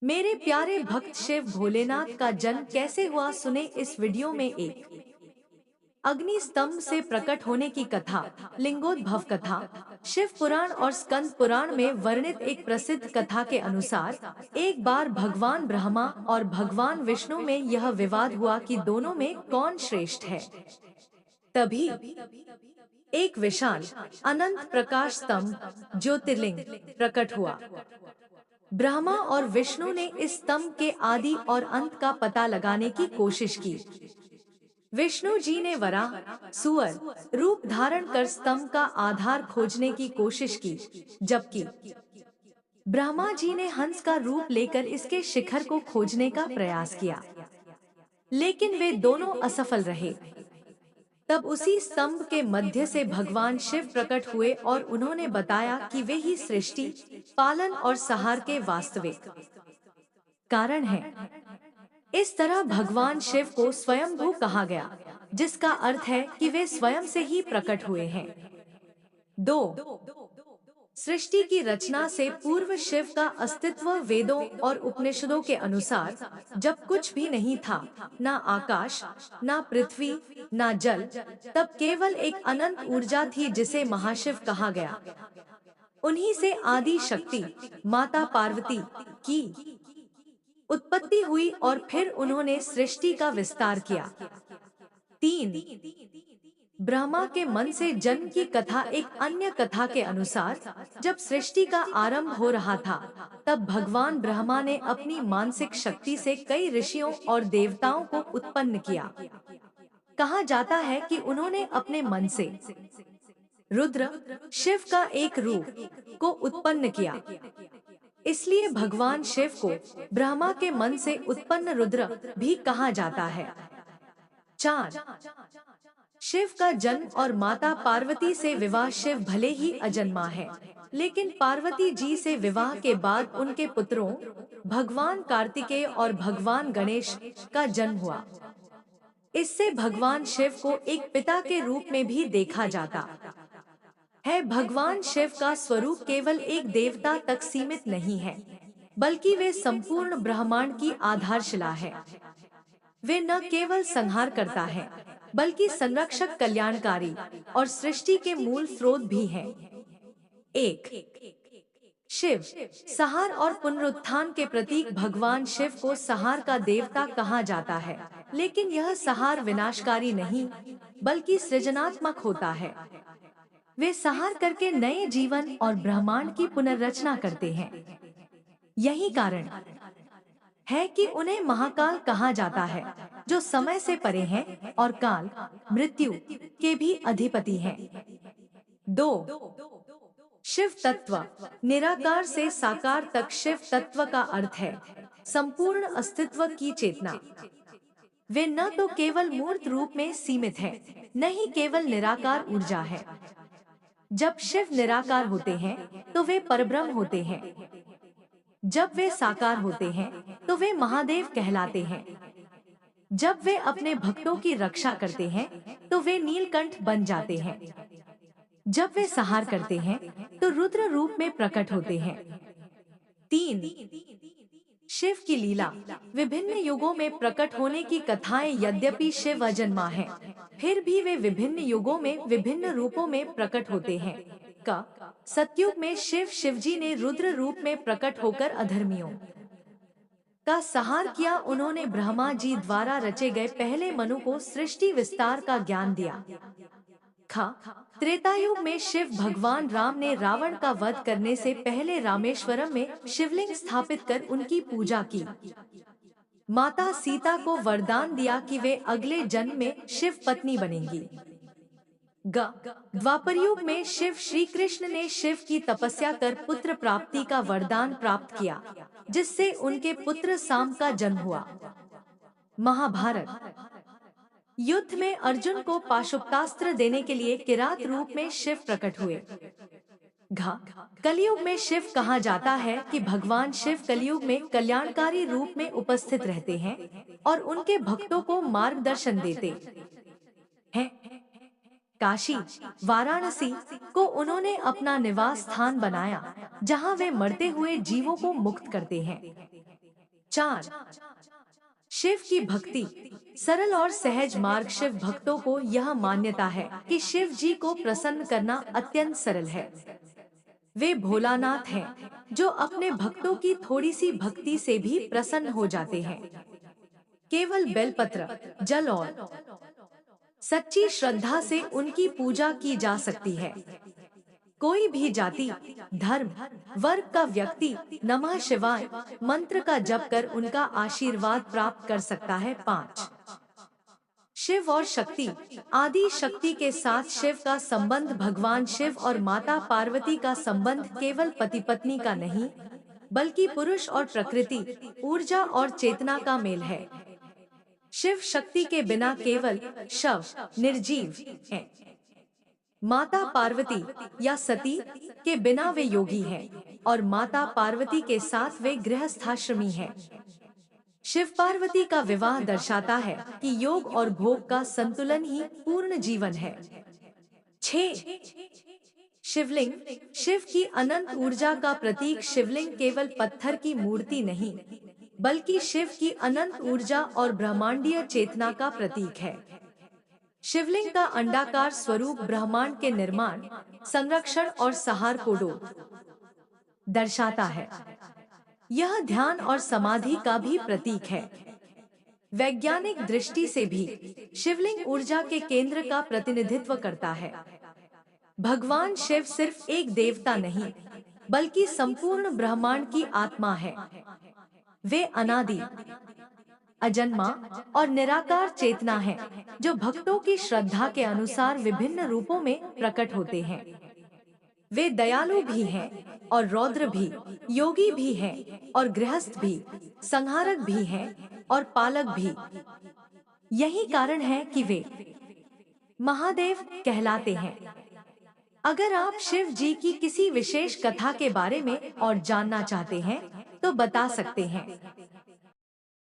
मेरे प्यारे भक्त, शिव भोलेनाथ का जन्म कैसे हुआ सुने इस वीडियो में। एक अग्नि स्तंभ से प्रकट होने की कथा, लिंगोद्भव कथा। शिव पुराण और स्कंद पुराण में वर्णित एक प्रसिद्ध कथा के अनुसार एक बार भगवान ब्रह्मा और भगवान विष्णु में यह विवाद हुआ कि दोनों में कौन श्रेष्ठ है। तभी एक विशाल अनंत प्रकाश स्तंभ, ज्योतिर्लिंग, प्रकट हुआ। ब्रह्मा और विष्णु ने इस स्तंभ के आदि और अंत का पता लगाने की कोशिश की। विष्णु जी ने वराह, सुअर रूप धारण कर स्तंभ का आधार खोजने की कोशिश की, जबकि ब्रह्मा जी ने हंस का रूप लेकर इसके शिखर को खोजने का प्रयास किया, लेकिन वे दोनों असफल रहे। तब उसी स्तंभ के मध्य से भगवान शिव प्रकट हुए और उन्होंने बताया कि वे ही सृष्टि, पालन और संहार के वास्तविक कारण हैं। इस तरह भगवान शिव को स्वयंभू कहा गया, जिसका अर्थ है कि वे स्वयं से ही प्रकट हुए हैं। 2. सृष्टि की रचना से पूर्व शिव का अस्तित्व वेदों और उपनिषदों के अनुसार जब कुछ भी नहीं था, ना आकाश, ना पृथ्वी, ना जल, तब केवल एक अनंत ऊर्जा थी जिसे महाशिव कहा गया। उन्हीं से आदि शक्ति माता पार्वती की उत्पत्ति हुई और फिर उन्होंने सृष्टि का विस्तार किया। 3. ब्रह्मा के मन से जन्म की कथा। एक अन्य कथा के अनुसार जब सृष्टि का आरंभ हो रहा था, तब भगवान ब्रह्मा ने अपनी मानसिक शक्ति से कई ऋषियों और देवताओं को उत्पन्न किया। कहा जाता है कि उन्होंने अपने मन से रुद्र, शिव का एक रूप, को उत्पन्न किया। इसलिए भगवान शिव को ब्रह्मा के मन से उत्पन्न रुद्र भी कहा जाता है। 4. शिव का जन्म और माता पार्वती से विवाह। शिव भले ही अजन्मा है, लेकिन पार्वती जी से विवाह के बाद उनके पुत्रों भगवान कार्तिकेय और भगवान गणेश का जन्म हुआ। इससे भगवान शिव को एक पिता के रूप में भी देखा जाता है। भगवान शिव का स्वरूप केवल एक देवता तक सीमित नहीं है, बल्कि वे संपूर्ण ब्रह्मांड की आधारशिला है। वे न केवल संहार करता है, बल्कि संरक्षक, कल्याणकारी और सृष्टि के मूल स्रोत भी हैं। 1. शिव संहार और पुनरुत्थान के प्रतीक। भगवान शिव को संहार का देवता कहा जाता है, लेकिन यह संहार विनाशकारी नहीं, बल्कि सृजनात्मक होता है। वे संहार करके नए जीवन और ब्रह्मांड की पुनर्रचना करते हैं। यही कारण है कि उन्हें महाकाल कहा जाता है, जो समय से परे हैं और काल, मृत्यु के भी अधिपति हैं। 2. शिव तत्व। निराकार से साकार तक शिव तत्व का अर्थ है संपूर्ण अस्तित्व की चेतना। वे न तो केवल मूर्त रूप में सीमित है, न ही केवल निराकार ऊर्जा है। जब शिव निराकार होते हैं, तो वे परब्रह्म होते हैं। जब वे साकार होते हैं, तो वे महादेव कहलाते हैं। जब वे अपने भक्तों की रक्षा करते हैं, तो वे नीलकंठ बन जाते हैं। जब वे संहार करते हैं, तो रुद्र रूप में प्रकट होते हैं। 3. शिव की लीला। विभिन्न युगों में प्रकट होने की कथाएं। यद्यपि शिव अजन्मा है, फिर भी वे विभिन्न युगों में विभिन्न रूपों में प्रकट होते हैं। सतयुग में शिवजी ने रुद्र रूप में प्रकट होकर अधर्मियों का संहार किया। उन्होंने ब्रह्मा जी द्वारा रचे गए पहले मनु को सृष्टि विस्तार का ज्ञान दिया। त्रेतायुग में शिव भगवान राम ने रावण का वध करने से पहले रामेश्वरम में शिवलिंग स्थापित कर उनकी पूजा की। माता सीता को वरदान दिया कि वे अगले जन्म में शिव पत्नी बनेंगी। द्वापर युग में शिव श्री कृष्ण ने शिव की तपस्या कर पुत्र प्राप्ति का वरदान प्राप्त किया, जिससे उनके पुत्र साम का जन्म हुआ। महाभारत युद्ध में अर्जुन को पाशुपतास्त्र देने के लिए किरात रूप में शिव प्रकट हुए। कलयुग में शिव कहा जाता है कि भगवान शिव कलयुग में कल्याणकारी रूप में उपस्थित रहते हैं और उनके भक्तों को मार्गदर्शन देते हैं। काशी, वाराणसी को उन्होंने अपना निवास स्थान बनाया, जहां वे मरते हुए जीवों को मुक्त करते हैं। 4. शिव की भक्ति। सरल और सहज मार्ग। शिव भक्तों को यह मान्यता है कि शिव जी को प्रसन्न करना अत्यंत सरल है। वे भोलानाथ हैं, जो अपने भक्तों की थोड़ी सी भक्ति से भी प्रसन्न हो जाते हैं। केवल बेलपत्र, जल और सच्ची श्रद्धा से उनकी पूजा की जा सकती है। कोई भी जाति, धर्म, वर्ग का व्यक्ति नमः शिवाय मंत्र का जप कर उनका आशीर्वाद प्राप्त कर सकता है। 5. शिव और शक्ति। आदि शक्ति के साथ शिव का संबंध। भगवान शिव और माता पार्वती का संबंध केवल पति पत्नी का नहीं, बल्कि पुरुष और प्रकृति, ऊर्जा और चेतना का मेल है। शिव शक्ति के बिना केवल शव, निर्जीव हैं। माता पार्वती या सती के बिना वे योगी हैं, और माता पार्वती के साथ वे गृहस्थाश्रमी हैं। शिव पार्वती का विवाह दर्शाता है कि योग और भोग का संतुलन ही पूर्ण जीवन है। 6. शिवलिंग। शिव की अनंत ऊर्जा का प्रतीक। शिवलिंग केवल पत्थर की मूर्ति नहीं, बल्कि शिव की अनंत ऊर्जा और ब्रह्मांडीय चेतना का प्रतीक है। शिवलिंग का अंडाकार स्वरूप ब्रह्मांड के निर्माण, संरक्षण और संहार को दर्शाता है। यह ध्यान और समाधि का भी प्रतीक है। वैज्ञानिक दृष्टि से भी शिवलिंग ऊर्जा के केंद्र का प्रतिनिधित्व करता है। भगवान शिव सिर्फ एक देवता नहीं, बल्कि संपूर्ण ब्रह्मांड की आत्मा है। वे अनादि, अजन्मा और निराकार चेतना है, जो भक्तों की श्रद्धा के अनुसार विभिन्न रूपों में प्रकट होते हैं। वे दयालु भी हैं और रौद्र भी, योगी भी हैं और गृहस्थ भी, संहारक भी हैं और पालक भी। यही कारण है कि वे महादेव कहलाते हैं। अगर आप शिव जी की किसी विशेष कथा के बारे में और जानना चाहते हैं, तो बता सकते हैं।